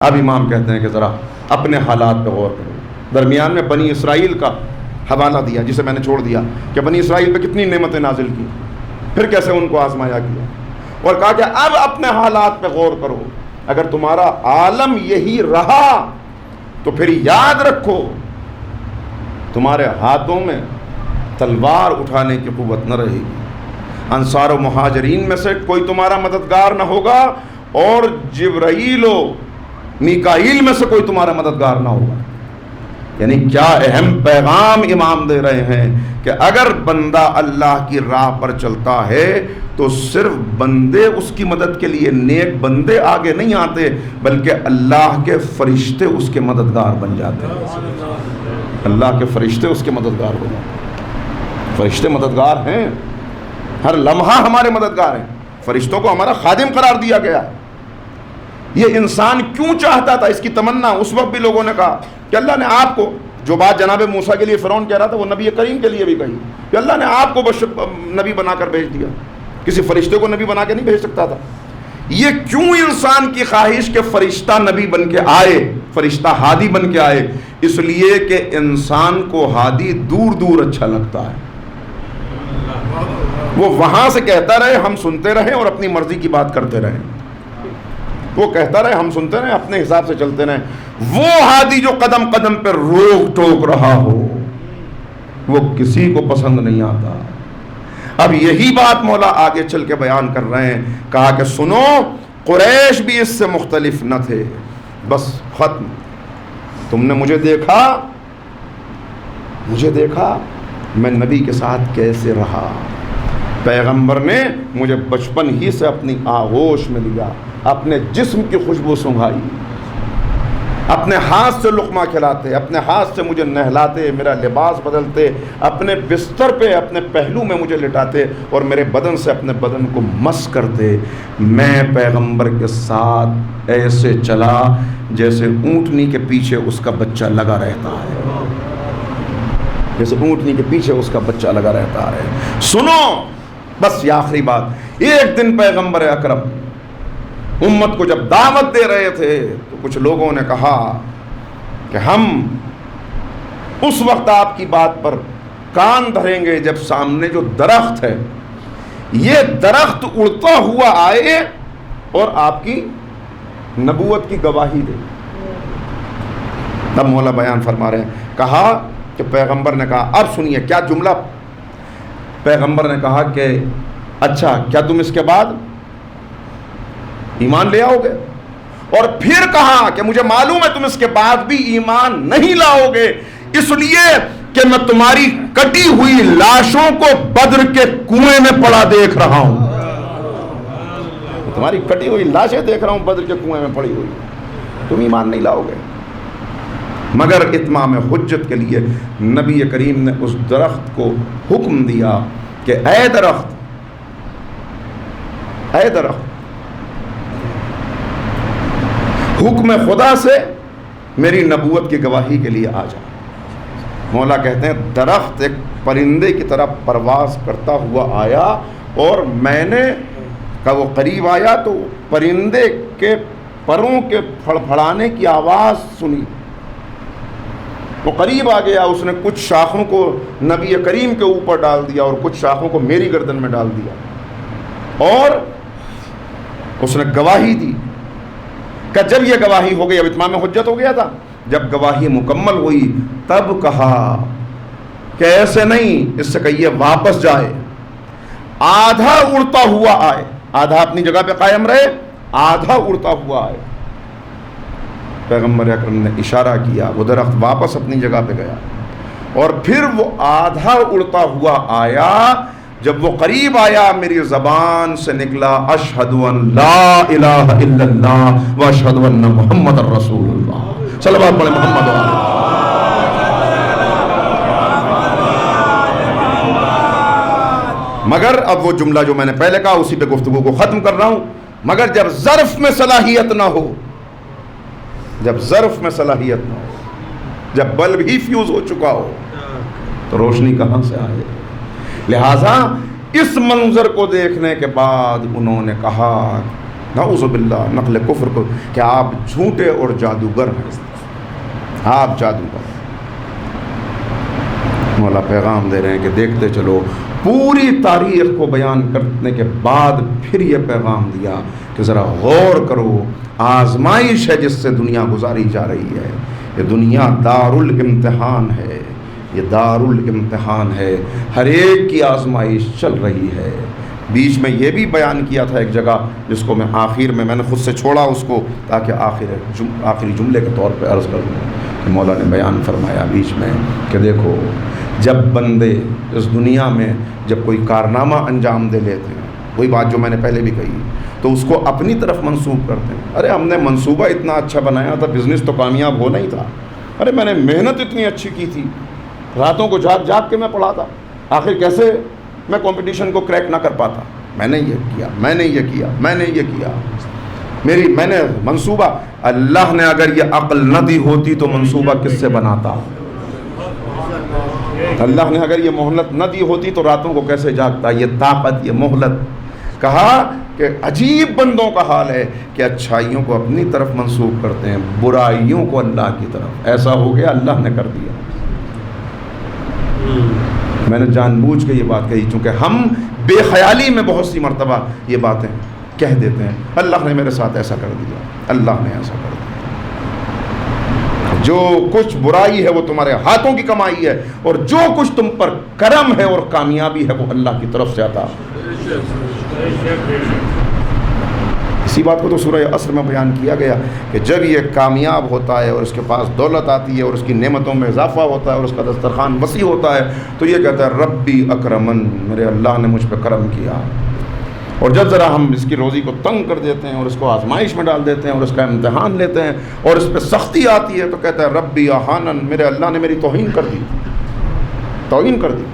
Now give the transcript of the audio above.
اب امام کہتے ہیں کہ ذرا اپنے حالات پہ غور کرو۔ درمیان میں بنی اسرائیل کا حوالہ دیا جسے میں نے چھوڑ دیا کہ بنی اسرائیل پہ کتنی نعمتیں نازل کی، پھر کیسے ان کو آزمایا کیا، اور کہا کہ اب اپنے حالات پہ غور کرو۔ اگر تمہارا عالم یہی رہا تو پھر یاد رکھو تمہارے ہاتھوں میں تلوار اٹھانے کی قوت نہ رہے گی، انصار و مہاجرین میں سے کوئی تمہارا مددگار نہ ہوگا، اور جبرائیل و میکائیل میں سے کوئی تمہارا مددگار نہ ہوگا۔ یعنی کیا اہم پیغام امام دے رہے ہیں کہ اگر بندہ اللہ کی راہ پر چلتا ہے تو صرف بندے اس کی مدد کے لیے، نیک بندے آگے نہیں آتے، بلکہ اللہ کے فرشتے اس کے مددگار بن جاتے ہیں۔ اللہ کے فرشتے اس کے مددگار بن جاتے ہیں۔ فرشتے مددگار ہیں، ہر لمحہ ہمارے مددگار ہیں۔ فرشتوں کو ہمارا خادم قرار دیا گیا ہے۔ یہ انسان کیوں چاہتا تھا، اس کی تمنا اس وقت بھی لوگوں نے کہا کہ اللہ نے آپ کو، جو بات جناب موسیٰ کے لیے فرعون کہہ رہا تھا وہ نبی کریم کے لیے بھی کہی کہ اللہ نے آپ کو نبی بنا کر بھیج دیا، کسی فرشتے کو نبی بنا کے نہیں بھیج سکتا تھا۔ یہ کیوں انسان کی خواہش کہ فرشتہ نبی بن کے آئے، فرشتہ ہادی بن کے آئے؟ اس لیے کہ انسان کو ہادی دور دور اچھا لگتا ہے، وہ وہاں سے کہتا رہے ہم سنتے رہیں اور اپنی مرضی کی بات کرتے رہیں، وہ کہتا رہے ہم سنتے رہیں اپنے حساب سے چلتے رہیں۔ وہ ہادی جو قدم قدم پہ روک ٹوک رہا ہو وہ کسی کو پسند نہیں آتا۔ اب یہی بات مولا آگے چل کے بیان کر رہے ہیں، کہا کہ سنو قریش بھی اس سے مختلف نہ تھے، بس ختم۔ تم نے مجھے دیکھا میں نبی کے ساتھ کیسے رہا، پیغمبر نے مجھے بچپن ہی سے اپنی آغوش میں لیا، اپنے جسم کی خوشبو سنگھائی، اپنے ہاتھ سے لقمہ کھلاتے، اپنے ہاتھ سے مجھے نہلاتے، میرا لباس بدلتے، اپنے بستر پہ اپنے پہلو میں مجھے لٹاتے اور میرے بدن سے اپنے بدن کو مس کرتے۔ میں پیغمبر کے ساتھ ایسے چلا جیسے اونٹنی کے پیچھے اس کا بچہ لگا رہتا ہے، جیسے اونٹنی کے پیچھے اس کا بچہ لگا رہتا ہے۔ سنو بس یہ آخری بات، ایک دن پیغمبر اکرم امت کو جب دعوت دے رہے تھے تو کچھ لوگوں نے کہا کہ ہم اس وقت آپ کی بات پر کان دھریں گے جب سامنے جو درخت ہے یہ درخت اڑتا ہوا آئے اور آپ کی نبوت کی گواہی دے۔ تب مولا بیان فرما رہے ہیں، کہا کہ پیغمبر نے کہا، اب سنیے کیا جملہ، پیغمبر نے کہا کہ اچھا کیا تم اس کے بعد ایمان لے آؤ گے؟ اور پھر کہا کہ مجھے معلوم ہے تم اس کے بعد بھی ایمان نہیں لاؤ گے، اس لیے کہ میں تمہاری کٹی ہوئی لاشوں کو بدر کے کنویں میں پڑا دیکھ رہا ہوں، تمہاری کٹی ہوئی لاشیں دیکھ رہا ہوں بدر کے کنویں میں پڑی ہوئی، تم ایمان نہیں لاؤ گے۔ مگر اتمام حجت کے لیے نبی کریم نے اس درخت کو حکم دیا کہ اے درخت حکم خدا سے میری نبوت کی گواہی کے لیے آ جا۔ مولا کہتے ہیں درخت ایک پرندے کی طرح پرواز کرتا ہوا آیا اور میں نے کہا وہ قریب آیا تو پرندے کے پروں کے پھڑپھڑانے کی آواز سنی، وہ قریب آ گیا، اس نے کچھ شاخوں کو نبی کریم کے اوپر ڈال دیا اور کچھ شاخوں کو میری گردن میں ڈال دیا، اور اس نے گواہی دی کہ جب یہ گواہی ہو گئی، اب اتمام حجت ہو گیا تھا، جب گواہی مکمل ہوئی تب کہا کہ ایسے نہیں، اس سے کہیے واپس جائے، آدھا اڑتا ہوا آئے، آدھا اپنی جگہ پہ قائم رہے، آدھا اڑتا ہوا آئے۔ پیغمبر اکرم نے اشارہ کیا، وہ درخت واپس اپنی جگہ پہ گیا، اور پھر وہ آدھا اڑتا ہوا آیا، جب وہ قریب آیا میری زبان سے نکلا اشہد ان لا الہ الا اللہ و اشہد ان محمد الرسول اللہ، صلوات پڑھیں محمد علیہ۔ مگر اب وہ جملہ جو میں نے پہلے کہا اسی پہ گفتگو کو ختم کر رہا ہوں، مگر جب ظرف میں صلاحیت نہ ہو، جب ظرف میں صلاحیت نہ ہو، جب بلب ہی فیوز ہو چکا ہو تو روشنی کہاں سے آئے؟ لہٰذا اس منظر کو دیکھنے کے بعد انہوں نے کہا نعوذ باللہ نقل کفر کو کہ آپ جھوٹے اور جادوگر ہیں، آپ جادوگر۔ مولا پیغام دے رہے ہیں کہ دیکھتے چلو، پوری تاریخ کو بیان کرنے کے بعد پھر یہ پیغام دیا کہ ذرا غور کرو، آزمائش ہے جس سے دنیا گزاری جا رہی ہے، یہ دنیا دار الامتحان ہے، یہ دار الامتحان ہے، ہر ایک کی آزمائش چل رہی ہے۔ بیچ میں یہ بھی بیان کیا تھا ایک جگہ، جس کو میں آخر میں نے خود سے چھوڑا اس کو تاکہ آخری جملے کے طور پہ عرض کر دوں کہ مولا نے بیان فرمایا بیچ میں کہ دیکھو، جب بندے اس دنیا میں جب کوئی کارنامہ انجام دے لیتے ہیں، وہی بات جو میں نے پہلے بھی کہی، تو اس کو اپنی طرف منسوب کرتے ہیں۔ ارے ہم نے منصوبہ اتنا اچھا بنایا تھا، بزنس تو کامیاب ہونا ہی تھا، ارے میں نے محنت اتنی اچھی کی تھی، راتوں کو جاگ جاگ کے میں پڑھا تھا، آخر کیسے میں کمپٹیشن کو کریک نہ کر پاتا؟ میں نے یہ کیا، میں نے یہ کیا، میں نے یہ کیا، میں نے منصوبہ، اللہ نے اگر یہ عقل نہ دی ہوتی تو منصوبہ کس سے بناتا؟ اللہ نے اگر یہ مہلت نہ دی ہوتی تو راتوں کو کیسے جاگتا؟ یہ طاقت، یہ مہلت۔ کہا کہ عجیب بندوں کا حال ہے کہ اچھائیوں کو اپنی طرف منسوب کرتے ہیں، برائیوں کو اللہ کی طرف۔ ایسا ہو گیا، اللہ نے کر دیا۔ میں نے جان بوجھ کے یہ بات کہی، چونکہ ہم بے خیالی میں بہت سی مرتبہ یہ باتیں کہہ دیتے ہیں، اللہ نے میرے ساتھ ایسا کر دیا، اللہ نے ایسا کر دیا۔ جو کچھ برائی ہے وہ تمہارے ہاتھوں کی کمائی ہے، اور جو کچھ تم پر کرم ہے اور کامیابی ہے وہ اللہ کی طرف سے آتا۔ اسی بات کو تو سورہ عصر میں بیان کیا گیا کہ جب یہ کامیاب ہوتا ہے اور اس کے پاس دولت آتی ہے اور اس کی نعمتوں میں اضافہ ہوتا ہے اور اس کا دسترخوان وسیع ہوتا ہے تو یہ کہتا ہے ربی اکرمن، میرے اللہ نے مجھ پہ کرم کیا۔ اور جب ذرا ہم اس کی روزی کو تنگ کر دیتے ہیں اور اس کو آزمائش میں ڈال دیتے ہیں اور اس کا امتحان لیتے ہیں اور اس پہ سختی آتی ہے تو کہتا ہے ربی اہانن، میرے اللہ نے میری توہین کر دی، توہین کر دی۔